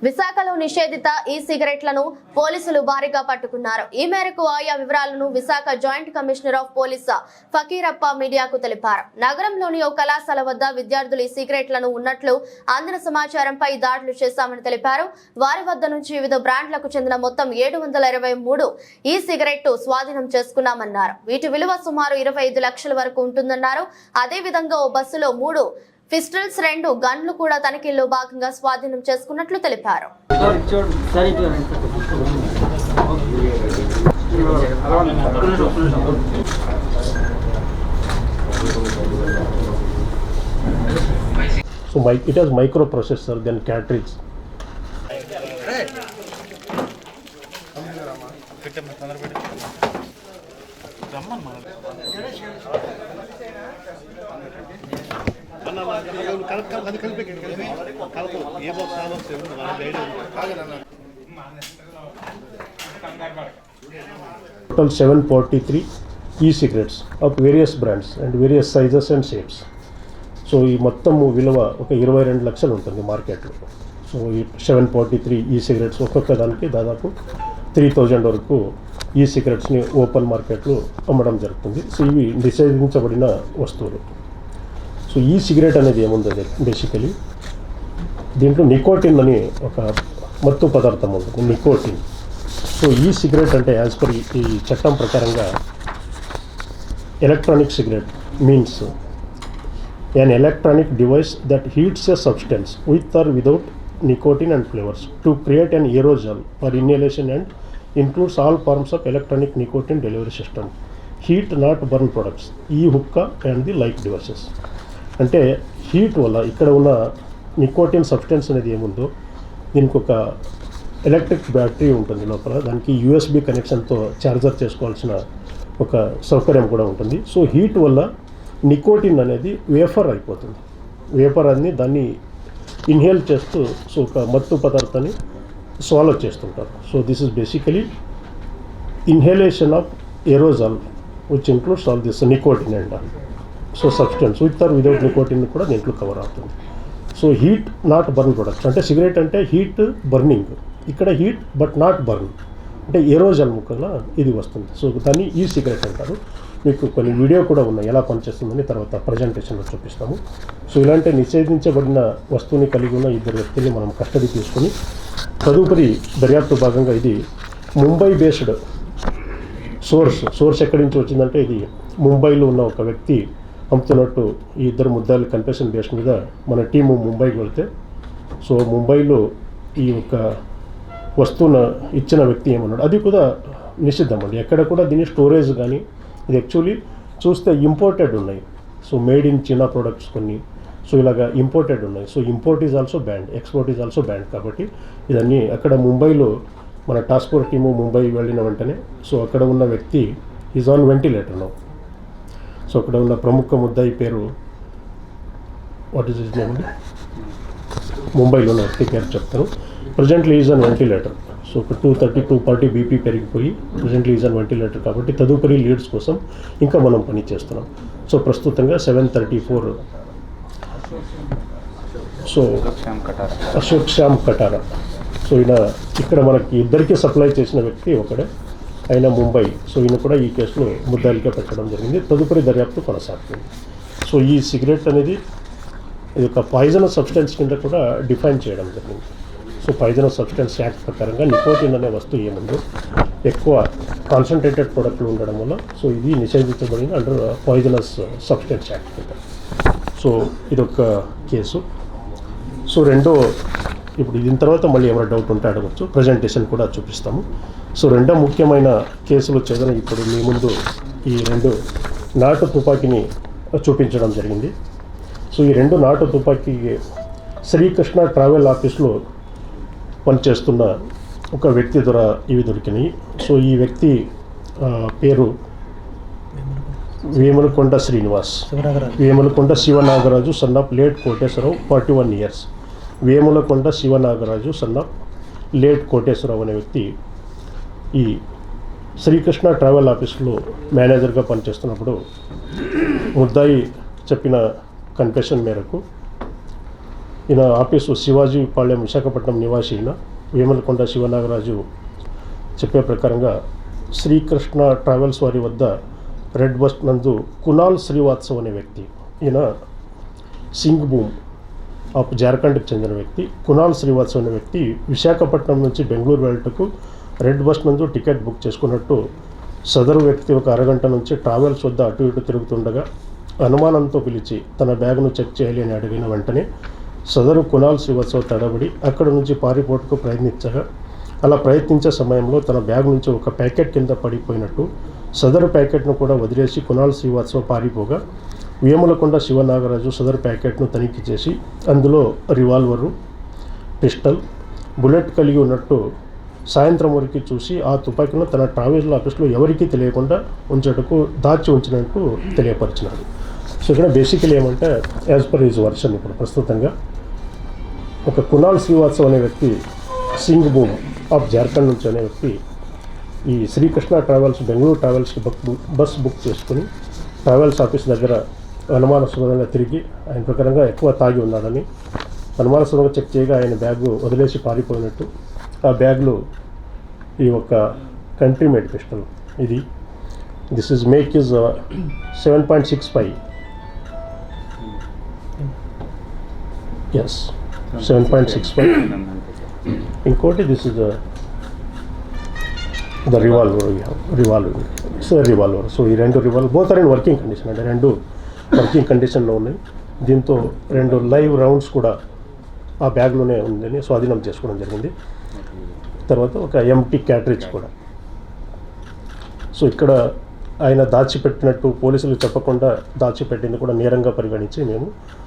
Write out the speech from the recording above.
విశాఖలో నిషేధిత ఈ సిగరెట్లను పోలీసులు భారీగా పట్టుకున్నారు. ఈ మేరకు ఆయా వివరాలను Visakha joint commissioner of police Fakirappa మీడియాకు తెలిపారు. నగరంలోని ఓ కళాశాల వద్ద విద్యార్థులు ఈ సిగరెట్లను ఉన్నట్లు అందిన సమాచారంపై దాడులు చేశామని తెలిపారు. వారి వద్ద నుంచి వివిధ బ్రాండ్లకు చెందిన మొత్తం 723 ఈ సిగరెట్ స్వాధీనం చేసుకున్నామన్నారు. వీటి విలువ సుమారు 25 లక్షల వరకు ఉంటుందన్నారు. అదేవిధంగా ఓ బస్సులో 3 పిస్టల్స్ 2 గన్లు కూడా తనిఖీల్లో భాగంగా స్వాధీనం చేసుకున్నట్లు తెలిపారు. So it has microprocessor then cartridge. Total 743 e-cigarettes of various brands and various sizes and shapes. So ఈ మొత్తం విలువ ఒక 22 లక్షలు ఉంటుంది మార్కెట్లో. సో ఈ 743 ఈ సిగరెట్స్ ఒక్కొక్క దానికి దాదాపు 3000 వరకు ఈ సిగరెట్స్ని ఓపెన్ మార్కెట్లో అమ్మడం జరుగుతుంది. సో ఇవి నిషేధించబడిన వస్తువులు. సో ఈ సిగరెట్ అనేది ఏముంది బేసికలీ దీంట్లో నికోటిన్ అని ఒక మత్తు పదార్థం ఉంటుంది, నికోటిన్. సో ఈ సిగరెట్ అంటే యాజ్ పర్ ఈ చట్టం ప్రకారంగా electronic cigarette means an electronic device that heats a substance with or without nicotine and flavors to create an aerosol for inhalation and includes all forms of electronic nicotine delivery system. Heat not burn products, e-hookah and the like devices. అంటే heat వల్ల ఇక్కడ ఉన్న nicotine substance అనేది ఏముందో దీనికి ఒక electric battery ఉంటుంది లోపల, దానికి USB కనెక్షన్తో ఛార్జర్ చేసుకోవాల్సిన ఒక సౌకర్యం కూడా ఉంటుంది. సో హీట్ వల్ల నికోటిన్ అనేది వేఫర్ అయిపోతుంది. వేఫర్ అని దాన్ని ఇన్హేల్ చేస్తూ సో ఒక మత్తు పదార్థాన్ని స్వాలో చేస్తుంటారు. So this is basically inhalation of aerosol which includes all this nicotine and so substance with or without nicotine కూడా దీంట్లో కవర్ అవుతుంది. So heat not burn products అంటే సిగరెట్ అంటే హీట్ బర్నింగ్, ఇక్కడ హీట్ బట్ నాట్ బర్న్ అంటే aerosol ముక్కగా ఇది వస్తుంది. So దాన్ని ఈ సిగరెట్ అంటారు. మీకు కొన్ని వీడియో కూడా ఉన్నాయి ఎలా పనిచేస్తుందని తర్వాత ప్రజెంటేషన్లో చూపిస్తాము. సో ఇలాంటి నిషేధించబడిన వస్తువుని కలిగి ఉన్న 2 వ్యక్తుల్ని మనం కస్టడీ తీసుకొని తదుపరి దర్యాప్తు భాగంగా ఇది ముంబై బేస్డ్ సోర్స్ ఎక్కడి నుంచి వచ్చిందంటే ఇది ముంబైలో ఉన్న ఒక వ్యక్తి అమ్ముతున్నట్టు ఈ 2 ముద్దాయిల కన్ఫెషన్ బేస్ మీద మన టీము ముంబైకి వెళ్తే సో ముంబైలో ఈ యొక్క వస్తువును ఇచ్చిన వ్యక్తి ఏమన్నాడు అది కూడా నిషిద్ధం అండి. ఎక్కడ కూడా దీని స్టోరేజ్ కానీ ఇది యాక్చువల్లీ చూస్తే ఇంపోర్టెడ్ ఉన్నాయి. So made in China products కొన్ని సో ఇలాగా ఇంపోర్టెడ్ ఉన్నాయి. So import is also band, export is also band. కాబట్టి ఇదన్నీ అక్కడ ముంబైలో మన టాస్క్ ఫోర్స్ టీము ముంబై వెళ్ళిన వెంటనే సో అక్కడ ఉన్న వ్యక్తి is on ventilator now. So అక్కడ ఉన్న ప్రముఖ ముద్దాయి పేరు వాట్ ఈజ్ హిజ్ నేమ్ అండి, ముంబైలో ఉన్న వ్యక్తి పేరు చెప్తాను. Presently is on ventilator. So ఒక 230-240 బీపీ పెరిగిపోయి ప్రజెంట్లీ ఈజ్ ఆన్ వెంటిలేటర్. కాబట్టి తదుపరి లీడ్స్ కోసం ఇంకా మనం పని చేస్తున్నాం. సో ప్రస్తుతంగా 734 సో అశోక్ శ్యామ్ కటారా. సో ఈయన ఇక్కడ మనకి ఇద్దరికి సప్లై చేసిన వ్యక్తి ఒకడే, ఆయన ముంబై. సో ఈయన కూడా ఈ కేసులో ముద్దాయిలుగా పెట్టడం జరిగింది. తదుపరి దర్యాప్తు కొనసాగుతుంది. సో ఈ సిగరెట్ అనేది ఇది ఒక పాయిజనస్ సబ్స్టెన్స్ కింద కూడా డిఫైన్ చేయడం జరిగింది. సో పాయిజనస్ సబ్స్టెన్స్ యాక్ట్ ప్రకారంగా నికోటిన్ అనే వస్తువు ఏముందో ఎక్కువ కాన్సన్ట్రేటెడ్ ప్రొడక్ట్లు ఉండడం వల్ల సో ఇది నిషేధించబడింది అండర్ పాయిజనస్ సబ్స్టెన్స్ యాక్ట్ కింద. సో ఇదొక కేసు. సో రెండో ఇప్పుడు దీని తర్వాత మళ్ళీ ఏమైనా డౌట్ ఉంటే అడగచ్చు, ప్రజెంటేషన్ కూడా చూపిస్తాము. సో రెండో ముఖ్యమైన కేసులు వచ్చేదని ఇప్పుడు మీ ముందు ఈ 2 నాటు తుపాకీని చూపించడం జరిగింది. సో ఈ 2 నాటు తుపాకీ శ్రీకృష్ణ ట్రావెల్ ఆఫీస్లో పనిచేస్తున్న ఒక వ్యక్తి ద్వారా ఇవి దొరికినాయి. సో ఈ వ్యక్తి పేరు Vemulakonda Srinivas, Vemulakonda Sivanagaraju son of late Koteswararao 41 years. Vemulakonda Sivanagaraju son of late Koteswararao అనే వ్యక్తి ఈ శ్రీకృష్ణ ట్రావెల్ ఆఫీస్లో మేనేజర్గా పనిచేస్తున్నప్పుడు ముద్దాయి చెప్పిన కన్ఫెషన్ మేరకు ఈయన ఆఫీసు శివాజీపాళ్యం విశాఖపట్నం నివాసి అయిన వేమలకొండ శివనాగరాజు చెప్పే ప్రకారంగా శ్రీకృష్ణ ట్రావెల్స్ వారి వద్ద రెడ్ బస్ నందు కునాల్ శ్రీవాత్సవ్ అనే వ్యక్తి, ఈయన సింగ్భూమ్ ఆఫ్ జార్ఖండ్కి చెందిన వ్యక్తి. కునాల్ శ్రీవాత్సవ్ అనే వ్యక్తి విశాఖపట్నం నుంచి బెంగళూరు వెళ్ళటకు రెడ్ బస్ నందు టికెట్ బుక్ చేసుకున్నట్టు సదరు వ్యక్తి ఒక అరగంట నుంచి ట్రావెల్స్ వద్ద అటు ఇటు తిరుగుతుండగా అనుమానంతో పిలిచి తన బ్యాగ్ను చెక్ చేయాలి అని అడిగిన వెంటనే సదరు కునాల్ శ్రీవాత్సవ్ తడబడి అక్కడ నుంచి పారిపోటుకు ప్రయత్నించగా అలా ప్రయత్నించే సమయంలో తన బ్యాగ్ నుంచి ఒక ప్యాకెట్ కింద పడిపోయినట్టు సదరు ప్యాకెట్ను కూడా వదిలేసి కునాల్ శ్రీవాత్సవ్ పారిపోగా వేములకొండ శివనాగరాజు సదరు ప్యాకెట్ను తనిఖీ చేసి అందులో రివాల్వరు, పిస్టల్, బుల్లెట్ కలిగి ఉన్నట్టు సాయంత్రం వరకు చూసి ఆ తుపాకీను తన ట్రావెల్ ఆఫీస్లో ఎవరికీ తెలియకుండా ఉంచటకు దాచి ఉంచినట్టు తెలియపరిచినాడు. సో ఇక్కడ బేసికలీ ఏమంటే యాజ్ పర్ హిజ్ వర్షన్ ఇప్పుడు ప్రస్తుతంగా ఒక కునాల్ శ్రీవాత్సవ్ అనే వ్యక్తి సింగ్భూమ్ ఆఫ్ జార్ఖండ్ నుంచి అనే వ్యక్తి ఈ శ్రీకృష్ణ ట్రావెల్స్ బెంగళూరు ట్రావెల్స్కి బస్ బుక్ చేసుకుని ట్రావెల్స్ ఆఫీస్ దగ్గర అనుమానాస్పదంగా తిరిగి ఆయన ప్రకారంగా ఎక్కువ తాగి ఉన్నాడని అనుమానాస్పదంగా చెక్ చేయగా ఆయన బ్యాగు వదిలేసి పారిపోయినట్టు, ఆ బ్యాగ్లో ఈ ఒక కంట్రీ మేడ్ పిస్టల్, ఇది this is make is 7.65, yes 7.65. ఇంకోటి this is the revolver so ఈ రెండు revolver both are in working condition, అంటే రెండు వర్కింగ్ కండిషన్లో ఉన్నాయి. దీంతో 2 లైవ్ రౌండ్స్ కూడా ఆ బ్యాగ్లోనే ఉందని స్వాధీనం చేసుకోవడం జరిగింది. తర్వాత ఒక ఎంటీ క్యాట్రిడ్జ్ కూడా. సో ఇక్కడ ఆయన దాచిపెట్టినట్టు పోలీసులకు చెప్పకుండా దాచిపెట్టింది కూడా నేరంగా పరిగణించి మేము